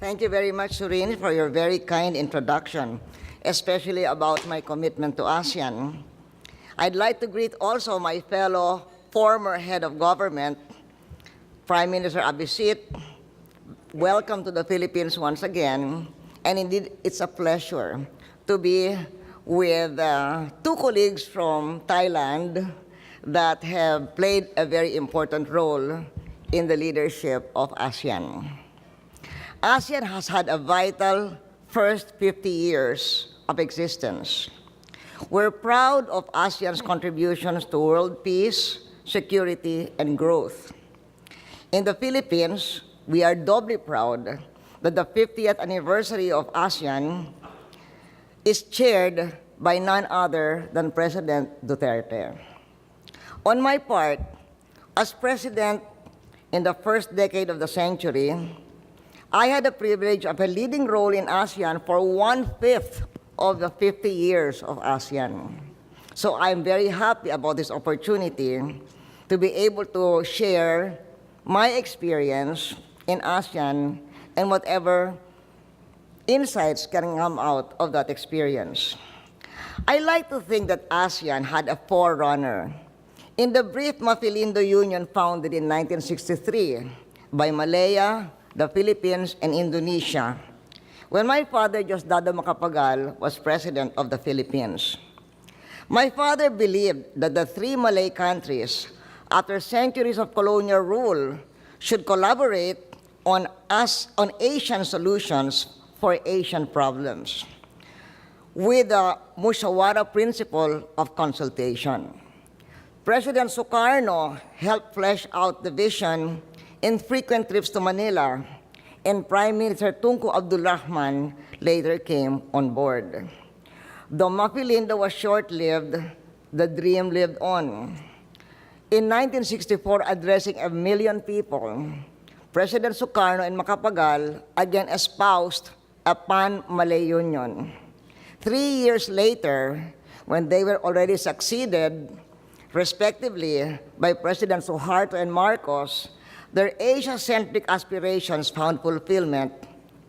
Thank you very much, Surin, for your very kind introduction, especially about my commitment to ASEAN. I'd like to greet also my fellow former head of government, Prime Minister Abishit. Welcome to the Philippines once again. And indeed, it's a pleasure to be with two colleagues from Thailand that have played a very important role in the leadership of ASEAN. ASEAN has had a vital first 50 years of existence. We're proud of ASEAN's contributions to world peace, security, and growth. In the Philippines, we are doubly proud that the 50th anniversary of ASEAN is chaired by none other than President Duterte. On my part, as president in the first decade of the century, I had the privilege of a leading role in ASEAN for 1/5 of the 50 years of ASEAN. So I'm very happy about this opportunity to be able to share my experience in ASEAN and whatever insights can come out of that experience. I like to think that ASEAN had a forerunner in the brief Mapilindo Union founded in 1963 by Malaya, the Philippines, and Indonesia, when my father, Dr Macapagal, was president of the Philippines. My father believed that the three Malay countries, after centuries of colonial rule, should collaborate on Asian solutions for Asian problems with the Mushawara principle of consultation. President Sukarno helped flesh out the vision in frequent trips to Manila, and Prime Minister Tunku Abdul Rahman later came on board. Though Mapilindo was short-lived, the dream lived on. In 1964, addressing 1 million people, President Sukarno and Macapagal again espoused a pan-Malay union. 3 years later, when they were already succeeded, respectively, by President Suharto and Marcos, their Asia-centric aspirations found fulfillment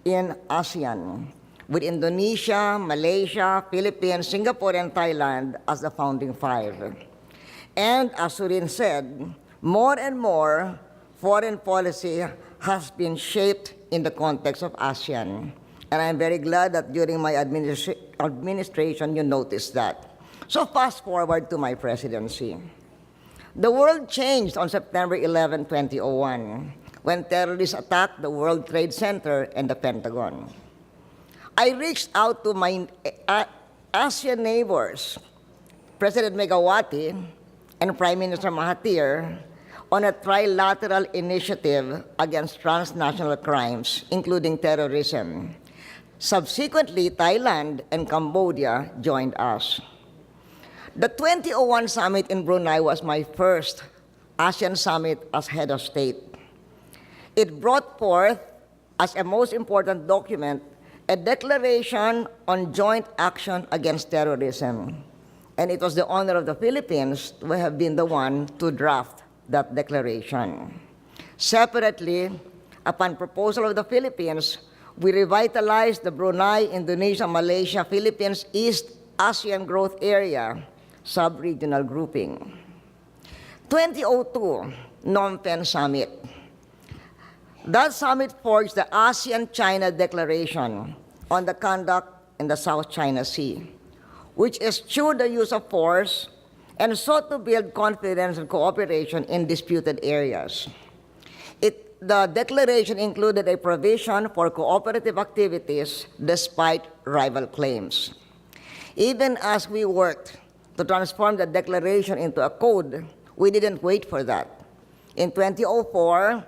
in ASEAN, with Indonesia, Malaysia, Philippines, Singapore, and Thailand as the founding five. And as Surin said, more and more foreign policy has been shaped in the context of ASEAN. And I'm very glad that during my administration, you noticed that. So fast forward to my presidency. The world changed on September 11, 2001, when terrorists attacked the World Trade Center and the Pentagon. I reached out to my ASEAN neighbors, President Megawati and Prime Minister Mahathir, on a trilateral initiative against transnational crimes, including terrorism. Subsequently, Thailand and Cambodia joined us. The 2001 summit in Brunei was my first ASEAN summit as head of state. It brought forth, as a most important document, a declaration on joint action against terrorism. And it was the honor of the Philippines to have been the one to draft that declaration. Separately, upon proposal of the Philippines, we revitalized the Brunei, Indonesia, Malaysia, Philippines, East ASEAN Growth Area sub-regional grouping. 2002, Phnom Penh Summit. That summit forged the ASEAN-China Declaration on the conduct in the South China Sea, which eschewed the use of force and sought to build confidence and cooperation in disputed areas. The declaration included a provision for cooperative activities despite rival claims. Even as we worked to transform the declaration into a code, we didn't wait for that. In 2004,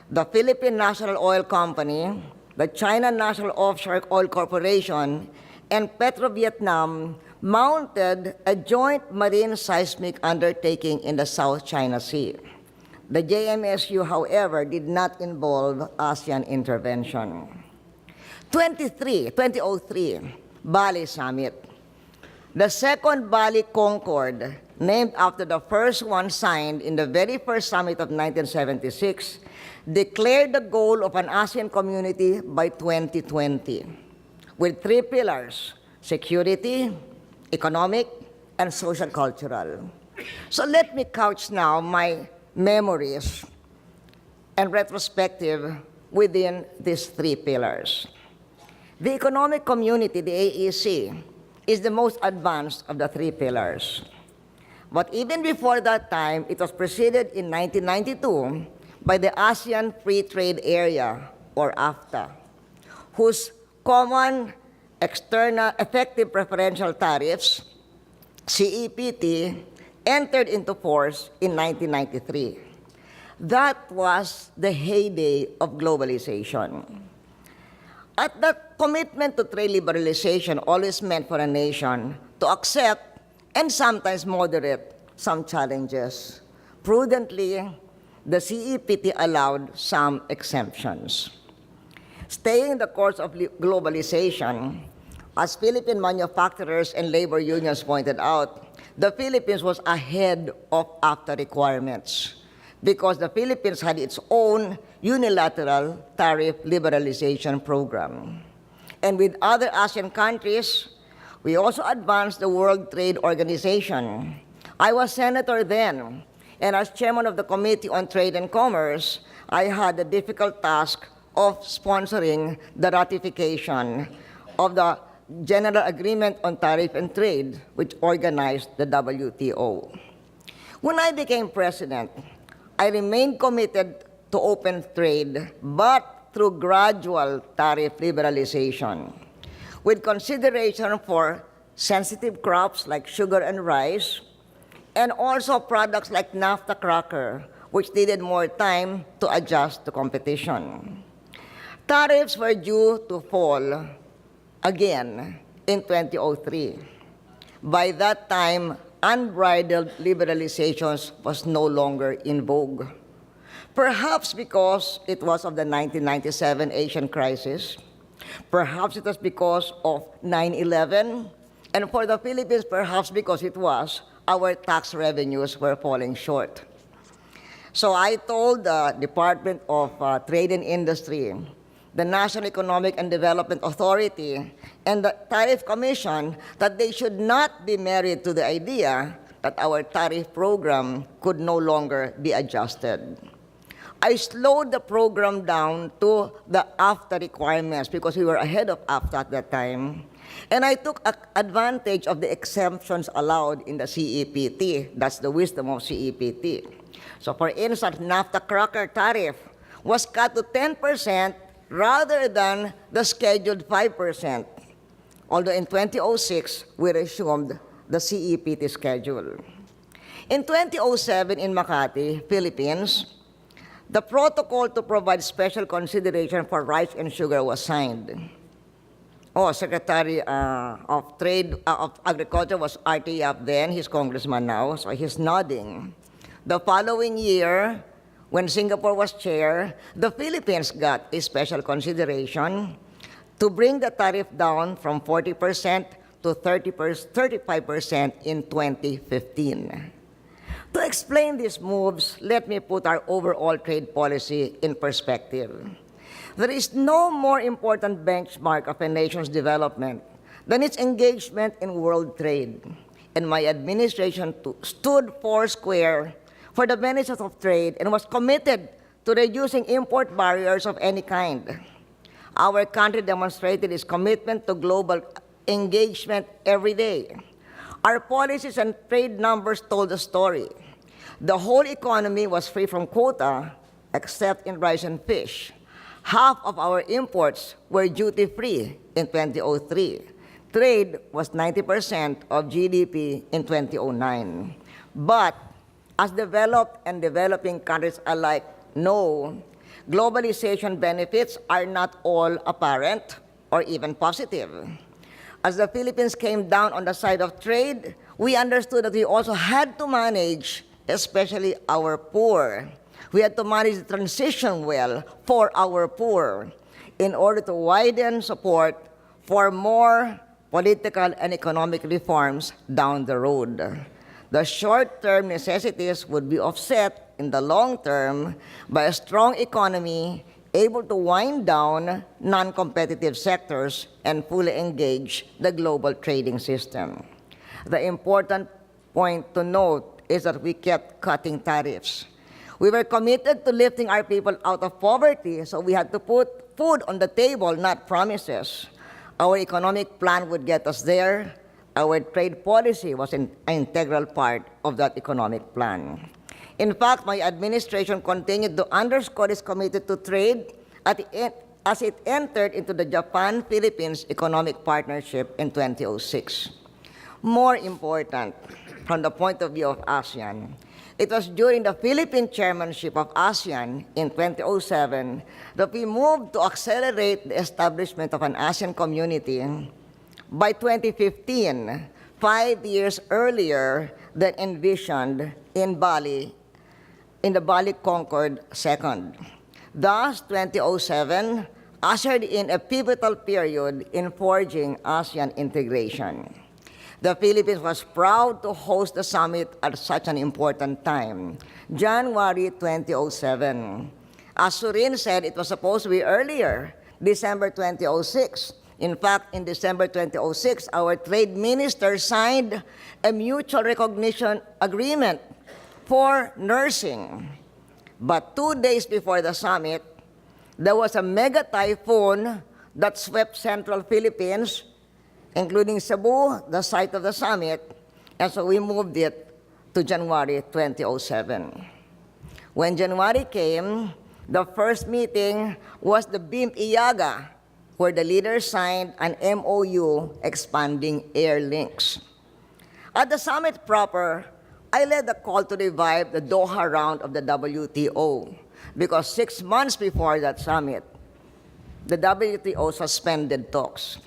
the Philippine National Oil Company, the China National Offshore Oil Corporation, and Petro-Vietnam mounted a joint marine seismic undertaking in the South China Sea. The JMSU, however, did not involve ASEAN intervention. 2003, Bali Summit. The second Bali Concord named after the first one signed in the very first summit of 1976, declared the goal of an ASEAN community by 2020 with three pillars: security, economic, and social cultural. So let me couch now my memories and retrospective within these three pillars. The economic community, the AEC, is the most advanced of the three pillars. But even before that time, it was preceded in 1992 by the ASEAN Free Trade Area, or AFTA, whose common external effective preferential tariffs, CEPT, entered into force in 1993. That was the heyday of globalization. At that commitment to trade liberalization always meant for a nation to accept and sometimes moderate some challenges. Prudently, the CEPT allowed some exemptions. Staying the course of globalization, as Philippine manufacturers and labor unions pointed out, the Philippines was ahead of AFTA requirements because the Philippines had its own unilateral tariff liberalization program. And with other ASEAN countries, we also advanced the World Trade Organization. I was senator then, and as chairman of the Committee on Trade and Commerce, I had the difficult task of sponsoring the ratification of the General Agreement on Tariff and Trade, which organized the WTO. When I became president, I remained committed to open trade, but through gradual tariff liberalization, with consideration for sensitive crops like sugar and rice, and also products like naphtha cracker, which needed more time to adjust to competition. Tariffs were due to fall again in 2003. By that time, unbridled liberalizations was no longer in vogue. Perhaps because it was of the 1997 Asian crisis, perhaps it was because of 9/11, and for the Philippines, perhaps because it was our tax revenues were falling short. So I told the Department of Trade and Industry, the National Economic and Development Authority, and the Tariff Commission that they should not be married to the idea that our tariff program could no longer be adjusted. I slowed the program down to the AFTA requirements because we were ahead of AFTA at that time. And I took advantage of the exemptions allowed in the CEPT. That's the wisdom of CEPT. So for instance, naphtha cracker tariff was cut to 10% rather than the scheduled 5%. Although in 2006, we resumed the CEPT schedule. In 2007 in Makati, Philippines, the protocol to provide special consideration for rice and sugar was signed. Secretary of Trade of Agriculture was R.T. Yap then, he's congressman now, so he's nodding. The following year, when Singapore was chair, the Philippines got a special consideration to bring the tariff down from 40% to 35% in 2015. To explain these moves, let me put our overall trade policy in perspective. There is no more important benchmark of a nation's development than its engagement in world trade. And my administration stood foursquare for the benefits of trade and was committed to reducing import barriers of any kind. Our country demonstrated its commitment to global engagement every day. Our policies and trade numbers told the story. The whole economy was free from quota, except in rice and fish. Half of our imports were duty-free in 2003. Trade was 90% of GDP in 2009. But as developed and developing countries alike know, globalization benefits are not all apparent or even positive. As the Philippines came down on the side of trade, we understood that we also had to manage, especially our poor. We had to manage the transition well for our poor in order to widen support for more political and economic reforms down the road. The short-term necessities would be offset in the long term by a strong economy able to wind down non-competitive sectors and fully engage the global trading system. The important point to note is that we kept cutting tariffs. We were committed to lifting our people out of poverty, so we had to put food on the table, not promises. Our economic plan would get us there. Our trade policy was an integral part of that economic plan. In fact, my administration continued to underscore its commitment to trade as it entered into the Japan-Philippines Economic Partnership in 2006. More important, from the point of view of ASEAN, it was during the Philippine chairmanship of ASEAN in 2007 that we moved to accelerate the establishment of an ASEAN community. By 2015, 5 years earlier than envisioned in Bali, in the Bali Concord II. Thus, 2007 ushered in a pivotal period in forging ASEAN integration. The Philippines was proud to host the summit at such an important time, January 2007. As Surin said, it was supposed to be earlier, December 2006. In fact, in December 2006, our trade minister signed a mutual recognition agreement for nursing. But 2 days before the summit, there was a mega typhoon that swept central Philippines, including Cebu, the site of the summit, and so we moved it to January 2007. When January came, the first meeting was the BIM Iaga, where the leaders signed an MOU expanding air links. At the summit proper, I led the call to revive the Doha round of the WTO, because 6 months before that summit, the WTO suspended talks.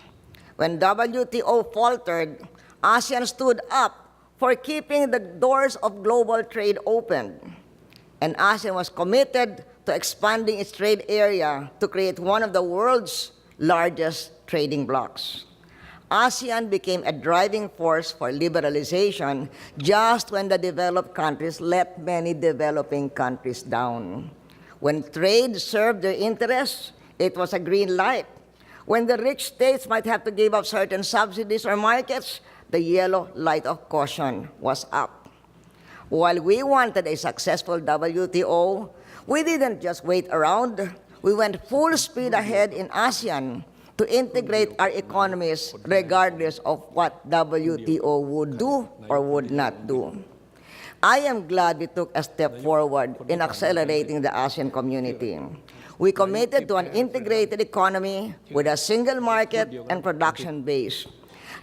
When WTO faltered, ASEAN stood up for keeping the doors of global trade open. And ASEAN was committed to expanding its trade area to create one of the world's largest trading blocs. ASEAN became a driving force for liberalization just when the developed countries let many developing countries down. When trade served their interests, it was a green light. When the rich states might have to give up certain subsidies or markets, the yellow light of caution was up. While we wanted a successful WTO, we didn't just wait around. We went full speed ahead in ASEAN to integrate our economies regardless of what WTO would do or would not do. I am glad we took a step forward in accelerating the ASEAN community. We committed to an integrated economy with a single market and production base.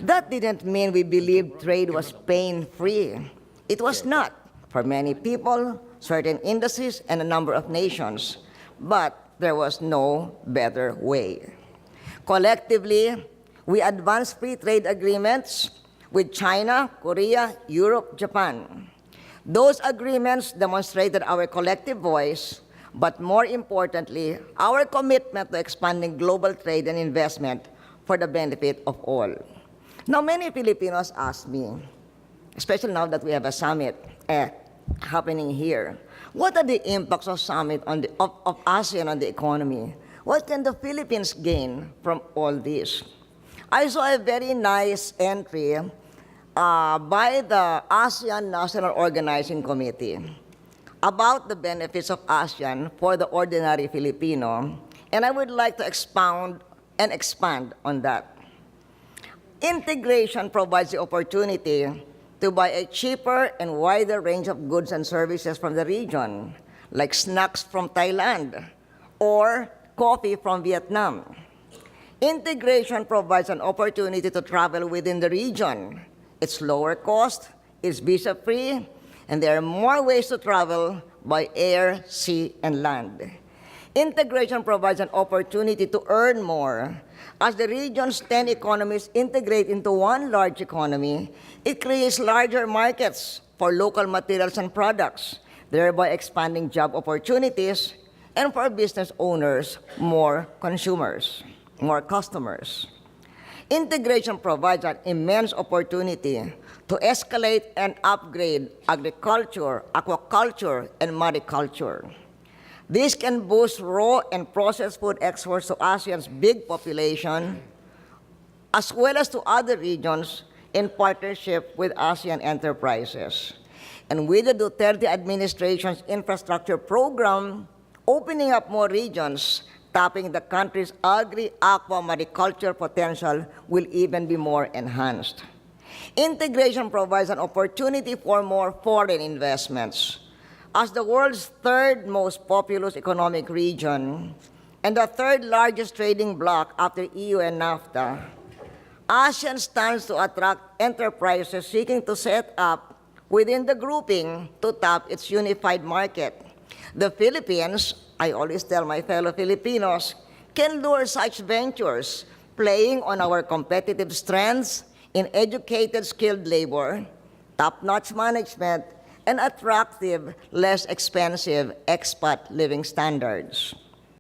That didn't mean we believed trade was pain-free. It was not for many people, certain industries, and a number of nations. But there was no better way. Collectively, we advanced free trade agreements with China, Korea, Europe, Japan. Those agreements demonstrated our collective voice, but more importantly, our commitment to expanding global trade and investment for the benefit of all. Now, many Filipinos ask me, especially now that we have a summit happening here, what are the impacts of summit on of ASEAN on the economy? What can the Philippines gain from all this? I saw a very nice entry by the ASEAN National Organizing Committee about the benefits of ASEAN for the ordinary Filipino, and I would like to expound and expand on that. Integration provides the opportunity to buy a cheaper and wider range of goods and services from the region, like snacks from Thailand or coffee from Vietnam. Integration provides an opportunity to travel within the region. It's lower cost, it's visa-free, and there are more ways to travel by air, sea, and land. Integration provides an opportunity to earn more. As the region's 10 economies integrate into one large economy, it creates larger markets for local materials and products, thereby expanding job opportunities, and for business owners, more consumers, more customers. Integration provides an immense opportunity to escalate and upgrade agriculture, aquaculture, and mariculture. This can boost raw and processed food exports to ASEAN's big population, as well as to other regions in partnership with ASEAN enterprises. And with the Duterte administration's infrastructure program, opening up more regions, tapping the country's agri-aqua-mariculture potential will even be more enhanced. Integration provides an opportunity for more foreign investments. As the world's third most populous economic region and the third largest trading bloc after EU and NAFTA, ASEAN stands to attract enterprises seeking to set up within the grouping to tap its unified market. The Philippines, I always tell my fellow Filipinos, can lure such ventures, playing on our competitive strengths in educated, skilled labor, top-notch management, and attractive, less expensive expat living standards.